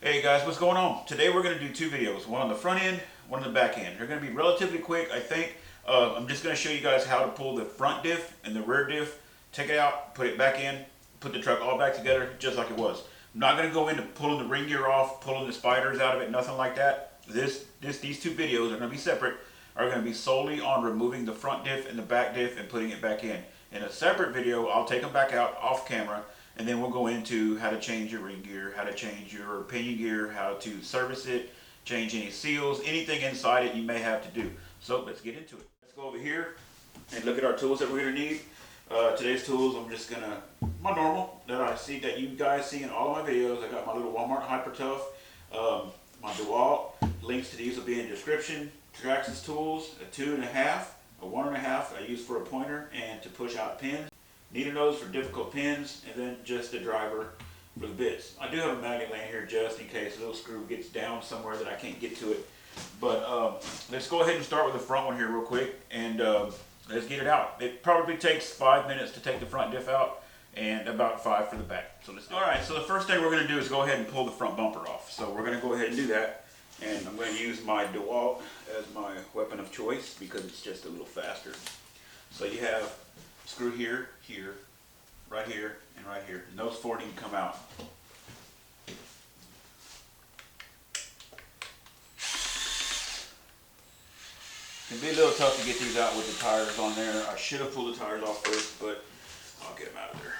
Hey guys, what's going on? Today we're going to do two videos, one on the front end, one on the back end. They're going to be relatively quick, I think. I'm just going to show you guys how to pull the front diff and the rear diff, take it out, put it back in, put the truck all back together just like it was. I'm not going to go into pulling the ring gear off, pulling the spiders out of it, nothing like that. These two videos are going to be separate, are going to be solely on removing the front diff and the back diff and putting it back in. In a separate video, I'll take them back out off camera, and then we'll go into how to change your ring gear, how to change your pinion gear, how to service it, change any seals, anything inside it you may have to do. So let's get into it. Let's go over here and look at our tools that we're going to need. Today's tools, I'm just going to, my normal, that you guys see in all of my videos. I got my little Walmart Hypertough, my Dewalt, links to these will be in the description. Traxxas tools, a 2.5, a 1.5 I use for a pointer and to push out pins. Needle nose for difficult pins, and then just a driver for the bits. I do have a magnet laying here just in case a little screw gets down somewhere that I can't get to it. But let's go ahead and start with the front one here real quick, and let's get it out. It probably takes 5 minutes to take the front diff out, and about 5 for the back. So let's. All right. So the first thing we're going to do is go ahead and pull the front bumper off. So we're going to go ahead and do that, and I'm going to use my Dewalt as my weapon of choice because it's just a little faster. So you have screw here, here, right here, and right here. And those four need to come out. It can be a little tough to get these out with the tires on there. I should have pulled the tires off first, but I'll get them out of there.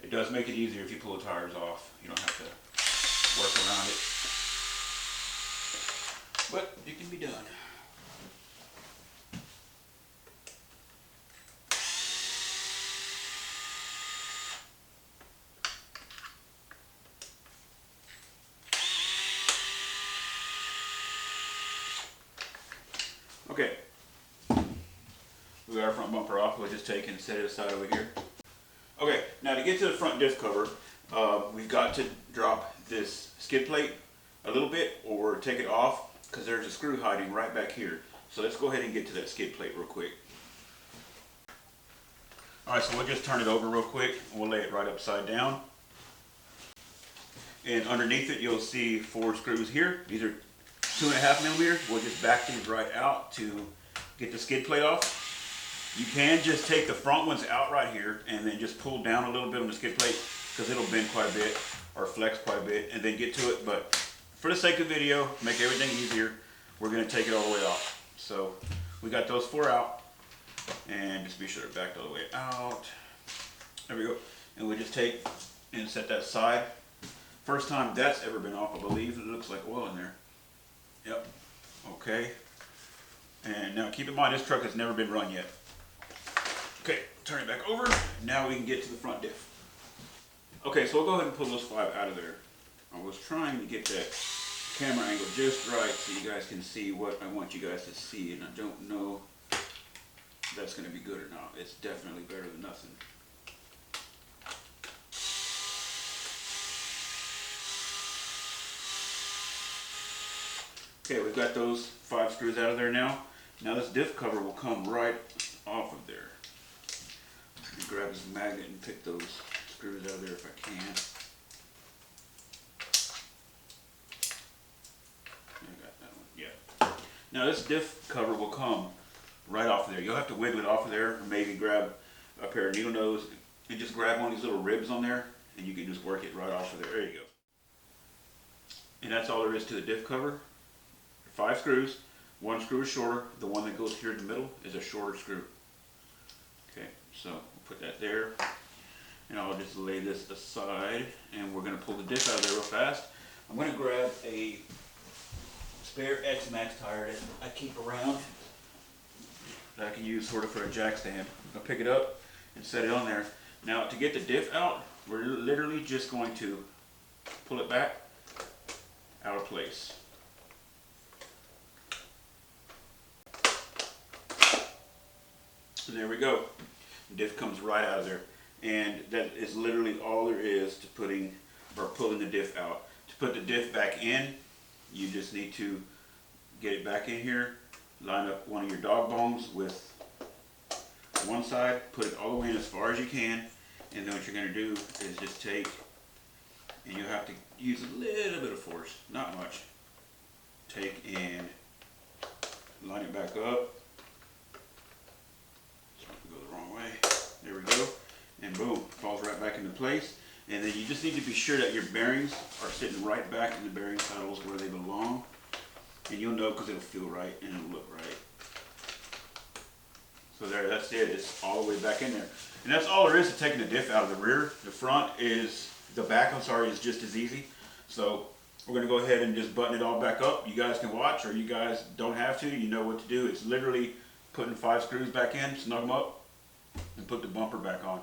It does make it easier if you pull the tires off. You don't have to work around it. But it can be done. Okay, we got our front bumper off. We'll just take and set it aside over here. Okay, now to get to the front diff cover, we've got to drop this skid plate a little bit or take it off because there's a screw hiding right back here. So let's go ahead and get to that skid plate real quick. Alright, so we'll just turn it over real quick and we'll lay it right upside down. And underneath it you'll see 4 screws here. These are 2.5 millimeters. We'll just back these right out to get the skid plate off. You can just take the front ones out right here and then just pull down a little bit on the skid plate because it'll bend quite a bit or flex quite a bit and then get to it. But for the sake of video, make everything easier, we're going to take it all the way off. So we got those 4 out, and just be sure to back all the way out. There we go. And we just take and set that aside. First time that's ever been off, I believe. It looks like oil in there. Yep. Okay. And now keep in mind this truck has never been run yet. Okay, turn it back over. Now we can get to the front diff. Okay, so we'll go ahead and pull those 5 out of there. I was trying to get that camera angle just right so you guys can see what I want you guys to see, and I don't know if that's going to be good or not. It's definitely better than nothing. Okay, we've got those 5 screws out of there now. Now this diff cover will come right off of there. Let me grab this magnet and pick those screws out of there if I can. I got that one, yeah. Now this diff cover will come right off of there. You'll have to wiggle it off of there, or maybe grab a pair of needle nose and just grab one of these little ribs on there and you can just work it right off of there. There you go. And that's all there is to the diff cover. 5 screws, 1 screw is shorter, the one that goes here in the middle is a shorter screw. Okay, so we'll put that there, and I'll just lay this aside, and we're going to pull the diff out of there real fast. I'm going to grab a spare XMAXX tire that I keep around that I can use sort of for a jack stand. I'll pick it up and set it on there. Now to get the diff out, we're literally just going to pull it back out of place. And there we go. The diff comes right out of there. And that is literally all there is to pulling the diff out. To put the diff back in, you just need to get it back in here, line up one of your dog bones with one side, put it all the way in as far as you can, and then what you're going to do is just take and you'll have to use a little bit of force, not much. Take and line it back up. Go the wrong way. There we go. And boom, falls right back into place. And then you just need to be sure that your bearings are sitting right back in the bearing saddles where they belong. And you'll know because it'll feel right and it'll look right. So there, that's it. It's all the way back in there. And that's all there is to taking the diff out of the rear. The back, is just as easy. So we're going to go ahead and just button it all back up. You guys can watch, or you guys don't have to. You know what to do. It's literally putting 5 screws back in, snug them up, and put the bumper back on.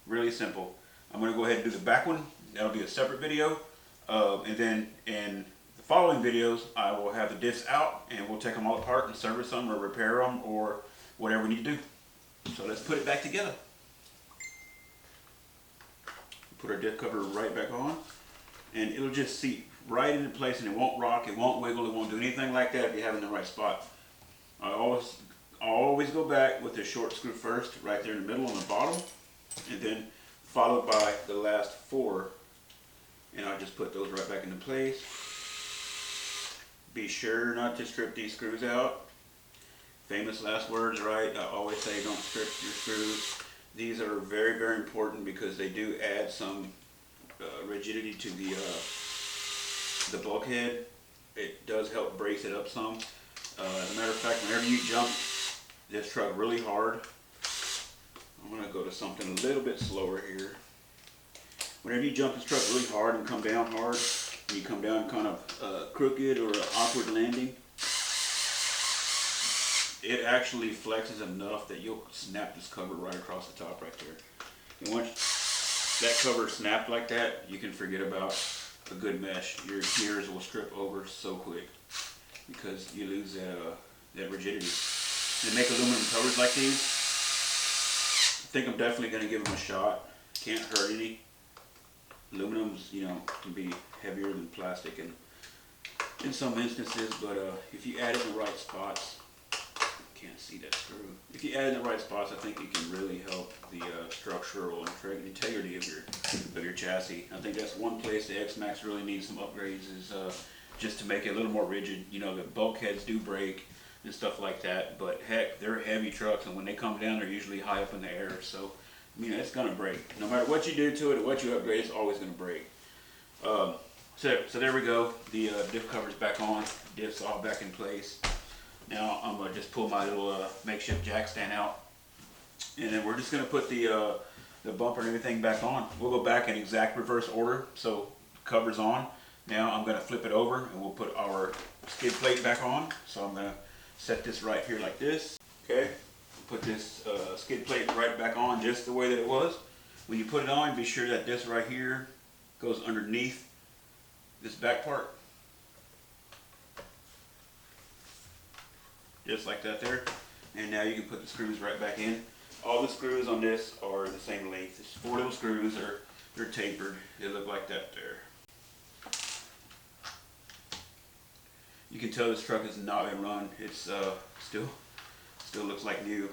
Really simple. I'm going to go ahead and do the back one. That'll be a separate video. And then in the following videos, I will have the diffs out, and we'll take them all apart and service them or repair them or whatever we need to do. So let's put it back together. Put our diff cover right back on, and it'll just seat right into place, and it won't rock, it won't wiggle, it won't do anything like that if you have it in the right spot. I always go back with the short screw first, right there in the middle on the bottom, and then followed by the last 4, and I'll just put those right back into place. Be sure not to strip these screws out. Famous last words, right? I always say don't strip your screws. These are very, very important because they do add some rigidity to the bulkhead. It does help brace it up some. As a matter of fact, whenever you jump this truck really hard, I'm going to go to something a little bit slower here. Whenever you jump this truck really hard and come down hard, and you come down kind of crooked or an awkward landing, it actually flexes enough that you'll snap this cover right across the top right there. And once that cover snapped like that, you can forget about a good mesh. Your gears will strip over so quick because you lose that rigidity. They make aluminum covers like these. I think I'm definitely going to give them a shot. Can't hurt any. Aluminum's, can be heavier than plastic in some instances, but if you add it in the right spots, can't see that screw. If you add in the right spots, I think it can really help the structural integrity of your chassis. I think that's one place the XMAXX really needs some upgrades is just to make it a little more rigid. The bulkheads do break and stuff like that, but heck, they're heavy trucks, and when they come down, they're usually high up in the air. So, it's gonna break. No matter what you do to it or what you upgrade, it's always gonna break. So there we go. The diff cover's back on. Diff's all back in place. Now I'm going to just pull my little makeshift jack stand out, and then we're just going to put the bumper and everything back on. We'll go back in exact reverse order. So cover's on. Now I'm going to flip it over and we'll put our skid plate back on. So I'm going to set this right here like this. Okay, put this skid plate right back on just the way that it was. When you put it on, be sure that this right here goes underneath this back part. Just like that there. And now you can put the screws right back in. All the screws on this are the same length. It's 4 little screws. They're tapered. They look like that there. You can tell this truck has not been run. It's still looks like new.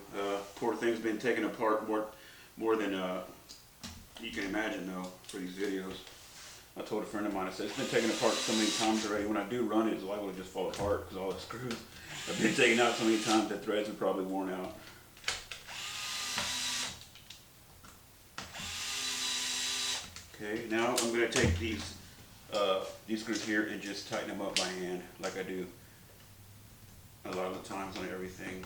Poor thing's been taken apart more than you can imagine though for these videos. I told a friend of mine, I said, it's been taken apart so many times already. When I do run it, it's liable to just fall apart because all the screws have been taken out so many times that threads are probably worn out. Okay, now I'm going to take these screws here and just tighten them up by hand like I do a lot of the times on everything.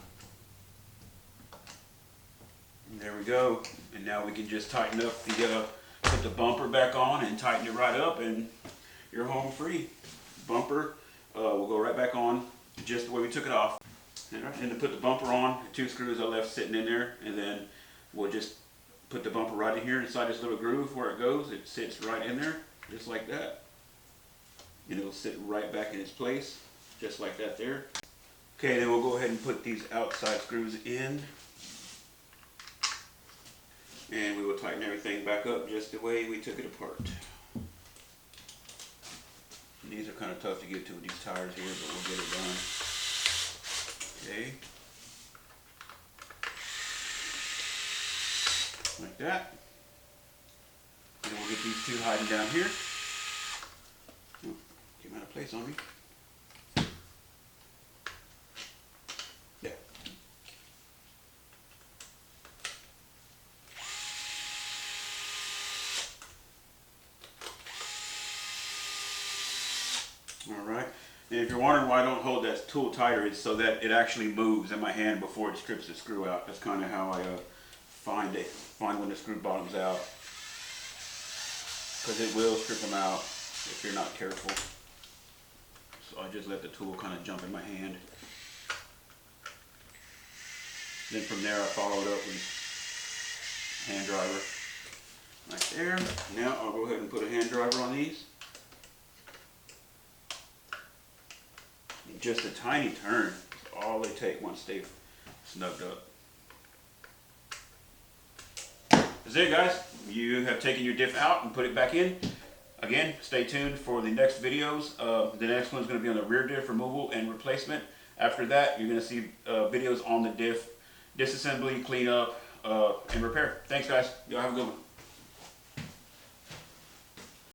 And there we go. And now we can just tighten up put the bumper back on and tighten it right up, and you're home free. Bumper will go right back on just the way we took it off. And to put the bumper on, 2 screws I left sitting in there, and then we'll just put the bumper right in here inside this little groove where it goes. It sits right in there, just like that. And it'll sit right back in its place, just like that there. Okay, then we'll go ahead and put these outside screws in. And we will tighten everything back up just the way we took it apart. And these are kind of tough to get to with these tires here, but we'll get it done. Okay. Like that. And we'll get these 2 hiding down here. of place on me. Yeah. All right. And if you're wondering why I don't hold that tool tighter, it's so that it actually moves in my hand before it strips the screw out. That's kind of how I find when the screw bottom's out. Because it will strip them out if you're not careful. So I just let the tool kind of jump in my hand. Then from there I follow it up with hand driver. Right there. Now I'll go ahead and put a hand driver on these. Just a tiny turn is all they take once they've snugged up. That's it, guys. You have taken your diff out and put it back in. Again, stay tuned for the next videos. The next one is going to be on the rear diff removal and replacement. After that, you're going to see videos on the diff, disassembly, cleanup, and repair. Thanks, guys. Y'all have a good one.